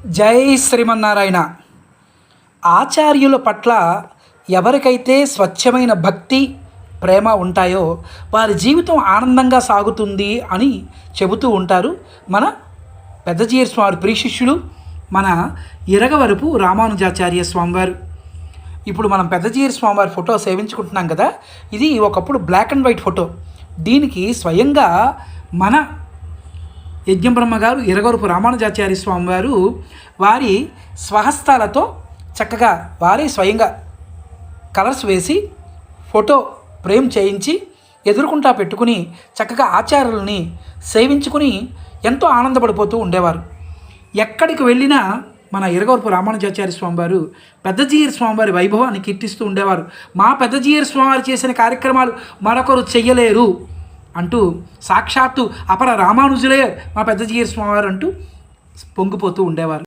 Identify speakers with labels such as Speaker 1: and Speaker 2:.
Speaker 1: జై శ్రీమన్నారాయణ. ఆచార్యుల పట్ల ఎవరికైతే స్వచ్ఛమైన భక్తి ప్రేమ ఉంటాయో వారి జీవితం ఆనందంగా సాగుతుంది అని చెబుతూ ఉంటారు మన పెద్దజీయర్ స్వామి ప్రియ శిష్యులు మన ఇరగవరపు రామానుజాచార్య స్వామివారు. ఇప్పుడు మనం పెద్దజీయర్ స్వామివారి ఫోటో సేవించుకుంటున్నాం కదా. ఇది ఒకప్పుడు బ్లాక్ అండ్ వైట్ ఫోటో. దీనికి స్వయంగా మన యజ్ఞబ్రహ్మ గారు ఇరగవరపు రామానుజాచార్య స్వామివారు వారి స్వహస్తాలతో చక్కగా వారే స్వయంగా కలర్స్ వేసి ఫోటో ఫ్రేమ్ చేయించి ఎదురుకుంటా పెట్టుకుని చక్కగా ఆచార్యులని సేవించుకుని ఎంతో ఆనందపడిపోతూ ఉండేవారు. ఎక్కడికి వెళ్ళినా మన ఇరగవరపు రామానుజాచార్య స్వామివారు పెద్దజీయర్ స్వామివారి వైభవాన్ని కీర్తిస్తూ ఉండేవారు. మా పెద్దజీయర్ స్వామివారు చేసిన కార్యక్రమాలు మరొకరు చెయ్యలేరు అంటూ సాక్షాత్తు అపర రామానుజులే మా పెద్దజీయర్ స్వామివారు అంటూ పొంగిపోతూ ఉండేవారు.